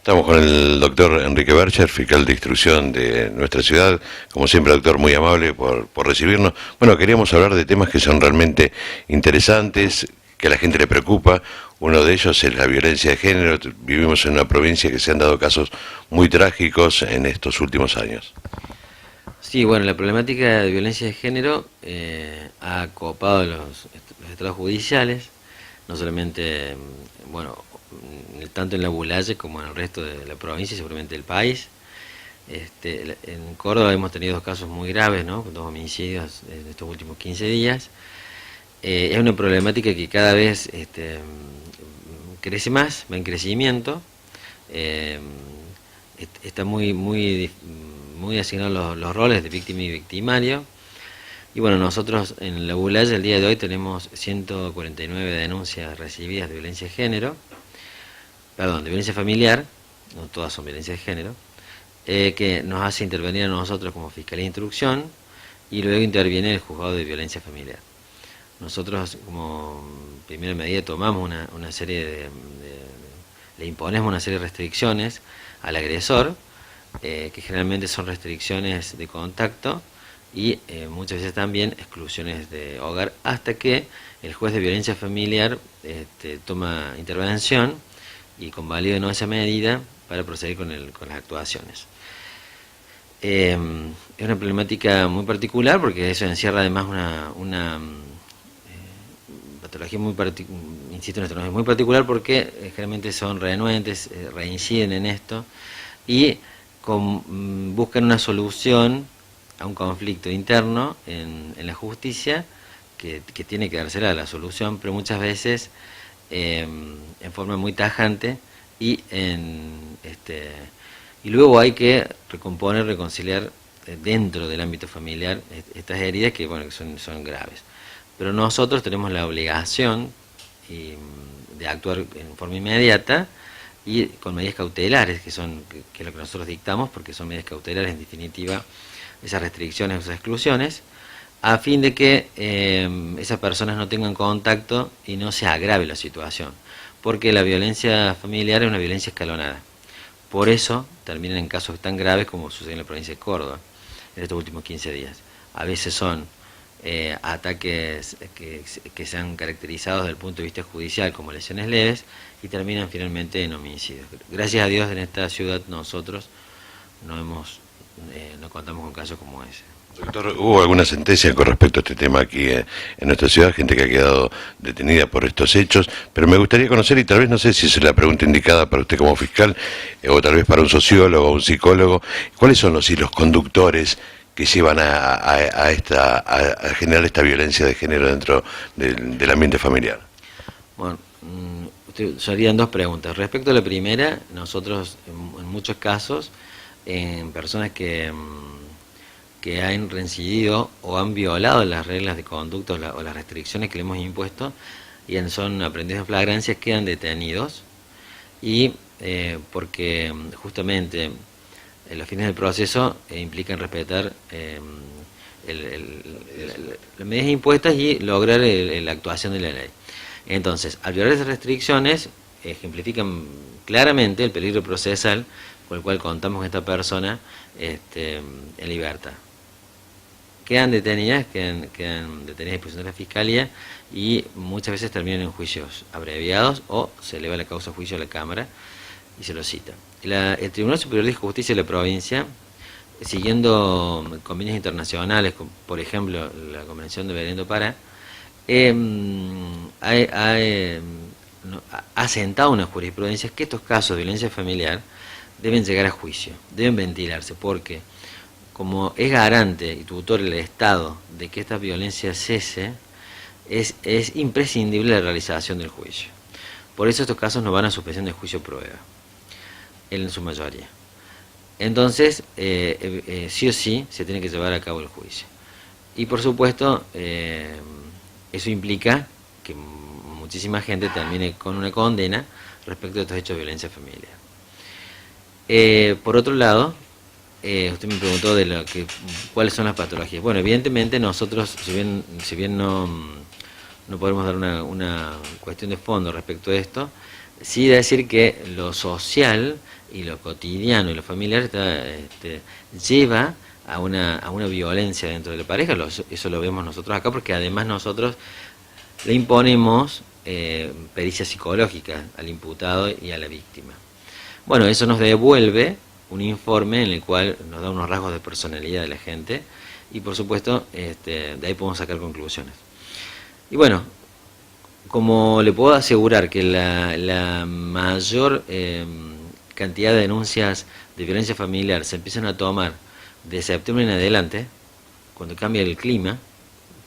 Estamos con el doctor Enrique Bercher, fiscal de instrucción de nuestra ciudad. Como siempre, doctor, muy amable por recibirnos. Bueno, queríamos hablar de temas que son realmente interesantes, que a la gente le preocupa. Uno de ellos es la violencia de género. Vivimos en una provincia que se han dado casos muy trágicos en estos últimos años. Sí, bueno, la problemática de violencia de género ha copado los estados judiciales, no solamente, bueno, tanto en la Bulaye como en el resto de la provincia y seguramente del país. En Córdoba hemos tenido dos casos muy graves, ¿no? Dos homicidios en estos últimos 15 días. Es una problemática que cada vez crece más, va en crecimiento. Eh, Está muy asignados los roles de víctima y victimario. Y bueno, nosotros en la Bulaye el día de hoy tenemos 149 denuncias recibidas de violencia de género, perdón, de violencia familiar, no todas son violencia de género, que nos hace intervenir a nosotros como Fiscalía de Instrucción y luego interviene el Juzgado de Violencia Familiar. Nosotros como primera medida tomamos una serie le imponemos una serie de restricciones al agresor, que generalmente son restricciones de contacto y muchas veces también exclusiones de hogar, hasta que el juez de violencia familiar toma intervención y convalida no esa medida para proceder con las actuaciones. Es una problemática muy particular porque eso encierra además una patología insisto en esto, no es muy particular porque generalmente son renuentes, reinciden en esto y buscan una solución a un conflicto interno en la justicia que tiene que dársela la solución, pero muchas veces en forma muy tajante y luego hay que recomponer, reconciliar dentro del ámbito familiar estas heridas que bueno que son graves. Pero nosotros tenemos la obligación de actuar en forma inmediata y con medidas cautelares, que es lo que nosotros dictamos, porque son medidas cautelares en definitiva, esas restricciones, esas exclusiones, a fin de que esas personas no tengan contacto y no se agrave la situación, porque la violencia familiar es una violencia escalonada. Por eso terminan en casos tan graves como sucede en la provincia de Córdoba en estos últimos 15 días. A veces son ataques que se han caracterizado desde el punto de vista judicial como lesiones leves y terminan finalmente en homicidios. Gracias a Dios en esta ciudad nosotros no contamos con casos como ese. Doctor, ¿hubo alguna sentencia con respecto a este tema aquí en nuestra ciudad? Gente que ha quedado detenida por estos hechos, pero me gustaría conocer, y tal vez no sé si es la pregunta indicada para usted como fiscal, o tal vez para un sociólogo o un psicólogo, ¿cuáles son los hilos conductores que llevan a generar esta violencia de género dentro del ambiente familiar? Bueno, serían dos preguntas. Respecto a la primera, nosotros en muchos casos, en personas que han reincidido o han violado las reglas de conducta o las restricciones que le hemos impuesto y son aprendidos de flagrancia, quedan detenidos y porque justamente los fines del proceso implican respetar las medidas impuestas y lograr la actuación de la ley. Entonces, al violar esas restricciones, ejemplifican claramente el peligro procesal por el cual contamos con esta persona en libertad. Quedan detenidas a disposición de la Fiscalía y muchas veces terminan en juicios abreviados o se eleva la causa a juicio a la Cámara y se lo cita. El Tribunal Superior de Justicia de la provincia, siguiendo convenios internacionales, por ejemplo la Convención de Belém do Pará, ha sentado una jurisprudencia que estos casos de violencia familiar deben llegar a juicio, deben ventilarse, porque como es garante y tutor el Estado de que esta violencia cese, es imprescindible la realización del juicio. Por eso estos casos no van a suspensión de juicio prueba, en su mayoría. Entonces, sí o sí se tiene que llevar a cabo el juicio. Y por supuesto, eso implica que muchísima gente termine con una condena respecto a estos hechos de violencia familiar. Por otro lado, usted me preguntó de cuáles son las patologías. Bueno, evidentemente nosotros, si bien no podemos dar una cuestión de fondo respecto a esto, sí decir que lo social y lo cotidiano y lo familiar lleva a una violencia dentro de la pareja. Eso lo vemos nosotros acá, porque además nosotros le imponemos pericia psicológica al imputado y a la víctima. Bueno, eso nos devuelve un informe en el cual nos da unos rasgos de personalidad de la gente, y por supuesto de ahí podemos sacar conclusiones. Y bueno, como le puedo asegurar que la mayor cantidad de denuncias de violencia familiar se empiezan a tomar de septiembre en adelante, cuando cambia el clima,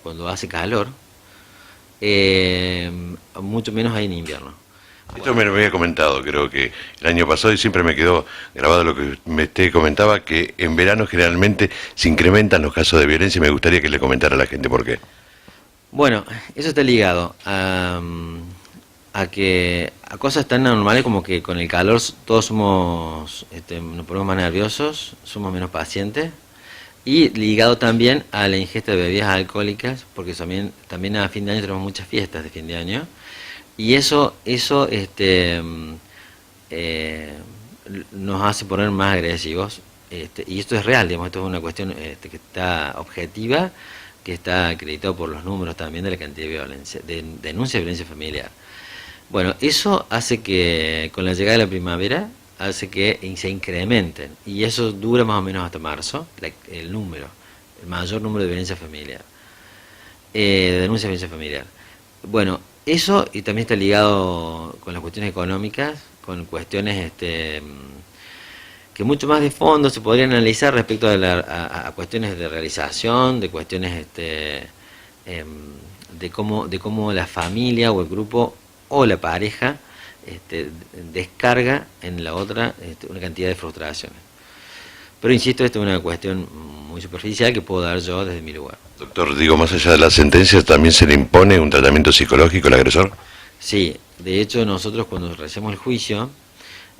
cuando hace calor, mucho menos hay en invierno. Esto me lo había comentado, creo que el año pasado, y siempre me quedó grabado lo que usted comentaba, que en verano generalmente se incrementan los casos de violencia, y me gustaría que le comentara a la gente por qué. Bueno, eso está ligado a cosas tan normales como que con el calor todos nos ponemos más nerviosos, somos menos pacientes, y ligado también a la ingesta de bebidas alcohólicas, porque también a fin de año tenemos muchas fiestas de fin de año, y eso nos hace poner más agresivos, y esto es real, digamos, esto es una cuestión que está objetiva, que está acreditado por los números también de la cantidad de violencia, de denuncia de violencia familiar. Bueno, eso hace que con la llegada de la primavera hace que se incrementen, y eso dura más o menos hasta marzo, el mayor número de violencia familiar, de denuncia de violencia familiar. Bueno, eso y también está ligado con las cuestiones económicas, con cuestiones que mucho más de fondo se podría analizar respecto a cuestiones de realización, de cuestiones de cómo la familia o el grupo o la pareja descarga en la otra una cantidad de frustraciones. Pero insisto, esta es una cuestión muy superficial que puedo dar yo desde mi lugar. Doctor, digo, más allá de las sentencias, ¿también se le impone un tratamiento psicológico al agresor? Sí, de hecho nosotros cuando realizamos el juicio,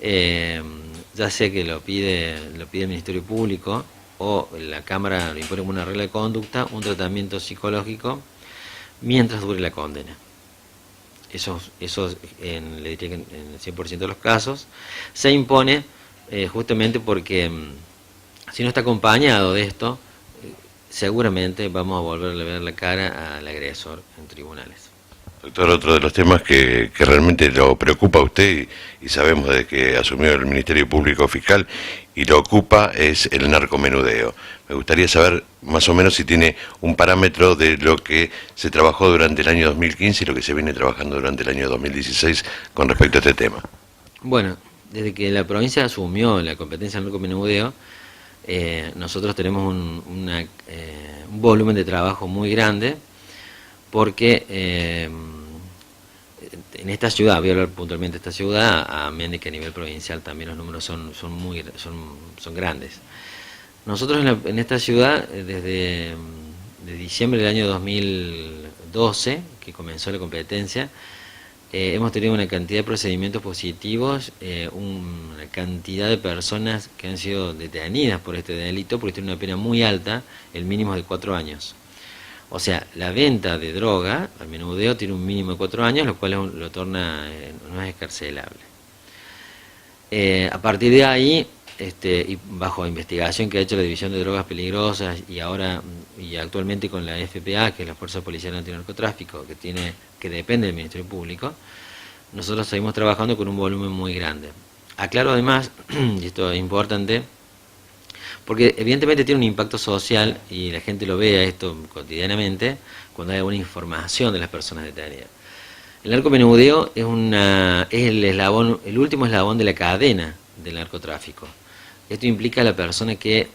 ya sea que lo pide el Ministerio Público o la Cámara lo impone como una regla de conducta, un tratamiento psicológico mientras dure la condena. Eso le diría que en el 100% de los casos se impone justamente porque si no está acompañado de esto, seguramente vamos a volverle a ver la cara al agresor en tribunales. Doctor, otro de los temas que realmente lo preocupa a usted, y sabemos desde que asumió el Ministerio Público Fiscal, y lo ocupa, es el narcomenudeo. Me gustaría saber más o menos si tiene un parámetro de lo que se trabajó durante el año 2015 y lo que se viene trabajando durante el año 2016 con respecto a este tema. Bueno, desde que la provincia asumió la competencia del narcomenudeo, nosotros tenemos un volumen de trabajo muy grande, porque en esta ciudad, voy a hablar puntualmente de esta ciudad, a menos que a nivel provincial también los números son grandes. Nosotros en esta ciudad, desde diciembre del año 2012, que comenzó la competencia, hemos tenido una cantidad de procedimientos positivos, una cantidad de personas que han sido detenidas por este delito, porque tiene una pena muy alta, el mínimo es de 4 años. O sea, la venta de droga, al menudeo, tiene un mínimo de 4 años, lo cual lo torna, no es excarcelable. A partir de ahí, y bajo investigación que ha hecho la División de Drogas Peligrosas, y actualmente con la FPA, que es la Fuerza Policial Antinarcotráfico, que depende del Ministerio Público, nosotros seguimos trabajando con un volumen muy grande. Aclaro además, y esto es importante, porque evidentemente tiene un impacto social y la gente lo ve a esto cotidianamente cuando hay alguna información de las personas detenidas. El narcomenudeo es el último eslabón de la cadena del narcotráfico. Esto implica a la persona que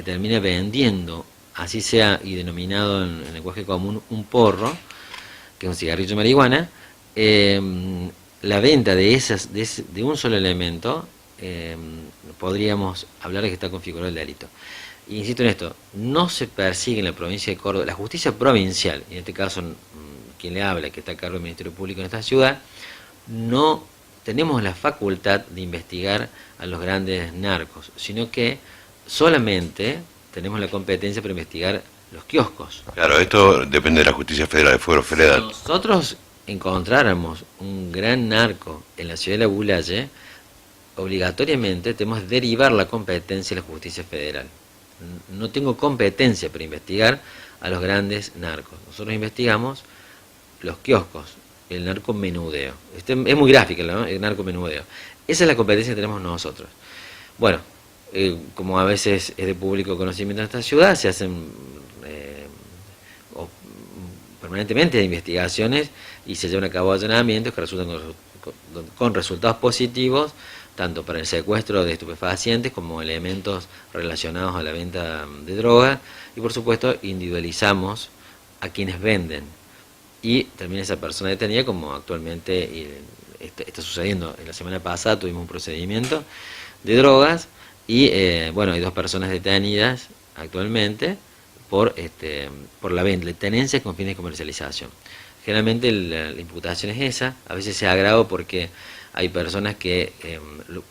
termina vendiendo, así sea y denominado en el lenguaje común, un porro, que es un cigarrillo de marihuana, la venta de un solo elemento, podríamos hablar de que está configurado el delito. Y insisto en esto, no se persigue en la provincia de Córdoba, la justicia provincial, y en este caso quien le habla, que está a cargo del Ministerio Público en esta ciudad, no tenemos la facultad de investigar a los grandes narcos, sino que solamente tenemos la competencia para investigar los kioscos. Claro, esto depende de la justicia federal, del fuero federal. Si nosotros encontráramos un gran narco en la ciudad de La Bulaye, obligatoriamente tenemos que derivar la competencia a la justicia federal. No tengo competencia para investigar a los grandes narcos. Nosotros investigamos los kioscos, el narcomenudeo. Es muy gráfico, ¿no? El narcomenudeo. Esa es la competencia que tenemos nosotros. Bueno, como a veces es de público conocimiento en esta ciudad, se hacen permanentemente investigaciones y se llevan a cabo allanamientos que resultan con resultados positivos, tanto para el secuestro de estupefacientes como elementos relacionados a la venta de droga, y por supuesto individualizamos a quienes venden y termina esa persona detenida, como actualmente está sucediendo. En la semana pasada tuvimos un procedimiento de drogas y bueno, hay 2 personas detenidas actualmente por la venta, la tenencia con fines de comercialización. Generalmente la imputación es esa, a veces se agrava porque hay personas que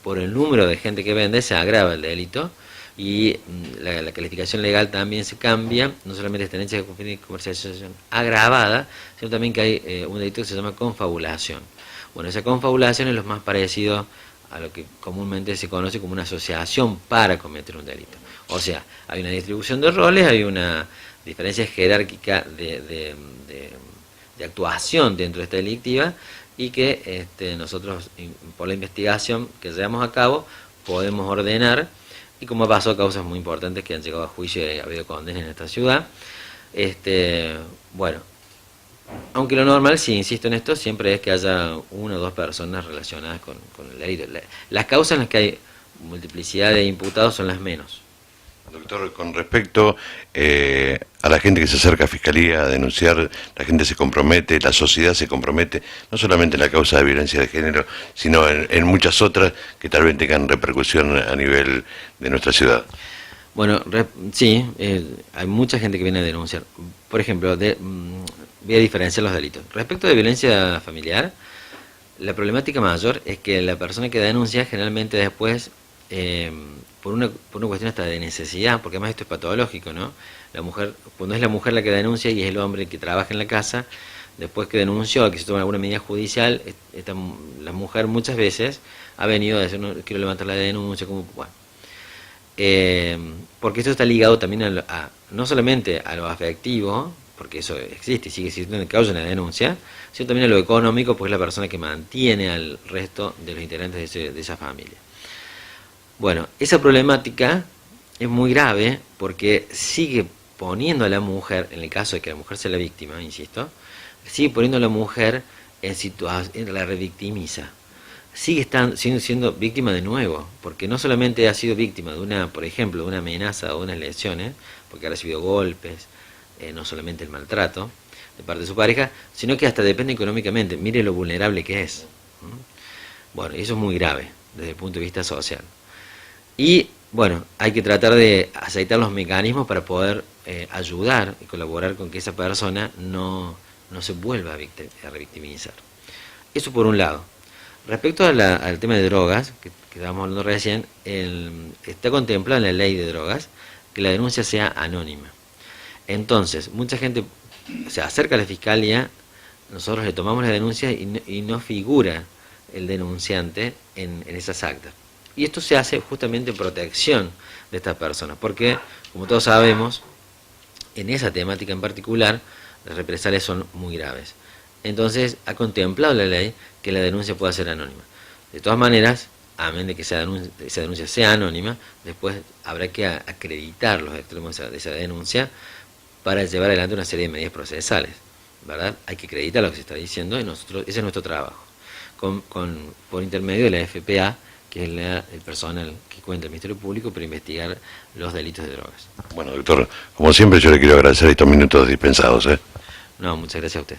por el número de gente que vende se agrava el delito, y la calificación legal también se cambia, no solamente es tenencia con fines de comercialización agravada, sino también que hay un delito que se llama confabulación. Bueno, esa confabulación es lo más parecido a lo que comúnmente se conoce como una asociación para cometer un delito. O sea, hay una distribución de roles, hay una diferencia jerárquica de actuación dentro de esta delictiva, y que nosotros, por la investigación que llevamos a cabo, podemos ordenar, y como pasó, causas muy importantes que han llegado a juicio y ha habido condenas en esta ciudad. Bueno, aunque lo normal, si insisto en esto, siempre es que haya 1 o 2 personas relacionadas con el delito. Las causas en las que hay multiplicidad de imputados son las menos. Doctor, con respecto a la gente que se acerca a Fiscalía a denunciar, la gente se compromete, la sociedad se compromete, no solamente en la causa de violencia de género, sino en muchas otras que tal vez tengan repercusión a nivel de nuestra ciudad. Bueno, sí, hay mucha gente que viene a denunciar. Por ejemplo, voy a diferenciar los delitos. Respecto de violencia familiar, la problemática mayor es que la persona que denuncia generalmente después, por una cuestión hasta de necesidad, porque además esto es patológico, ¿no? La mujer, cuando es la mujer la que denuncia y es el hombre el que trabaja en la casa, después que denunció, que se toma alguna medida judicial, la mujer muchas veces ha venido a decir, no quiero levantar la denuncia, como bueno. Porque esto está ligado también no solamente a lo afectivo, porque eso existe y sigue existiendo en causa de la denuncia, sino también a lo económico, porque es la persona que mantiene al resto de los integrantes de esa familia. Bueno, esa problemática es muy grave porque sigue poniendo a la mujer, en el caso de que la mujer sea la víctima, insisto, sigue poniendo a la mujer en situación, la revictimiza. Sigue siendo víctima de nuevo, porque no solamente ha sido víctima de por ejemplo, de una amenaza o de unas lesiones, porque ha recibido golpes, no solamente el maltrato de parte de su pareja, sino que hasta depende económicamente. Mire lo vulnerable que es. Bueno, eso es muy grave desde el punto de vista social. Y bueno, hay que tratar de aceitar los mecanismos para poder ayudar y colaborar con que esa persona no se vuelva a revictimizar. Eso por un lado. Respecto al tema de drogas, que estábamos hablando recién, está contemplado en la ley de drogas que la denuncia sea anónima. Entonces, mucha gente se acerca a la fiscalía, nosotros le tomamos la denuncia y no figura el denunciante en esas actas. Y esto se hace justamente en protección de estas personas, porque, como todos sabemos, en esa temática en particular, las represalias son muy graves. Entonces, ha contemplado la ley que la denuncia pueda ser anónima. De todas maneras, amén de que esa denuncia sea anónima, después habrá que acreditar los extremos de esa denuncia para llevar adelante una serie de medidas procesales, ¿verdad? Hay que acreditar lo que se está diciendo y ese es nuestro trabajo, por intermedio de la FPA, que es el personal que cuenta el Ministerio Público para investigar los delitos de drogas. Bueno, doctor, como siempre yo le quiero agradecer estos minutos dispensados. No, muchas gracias a usted.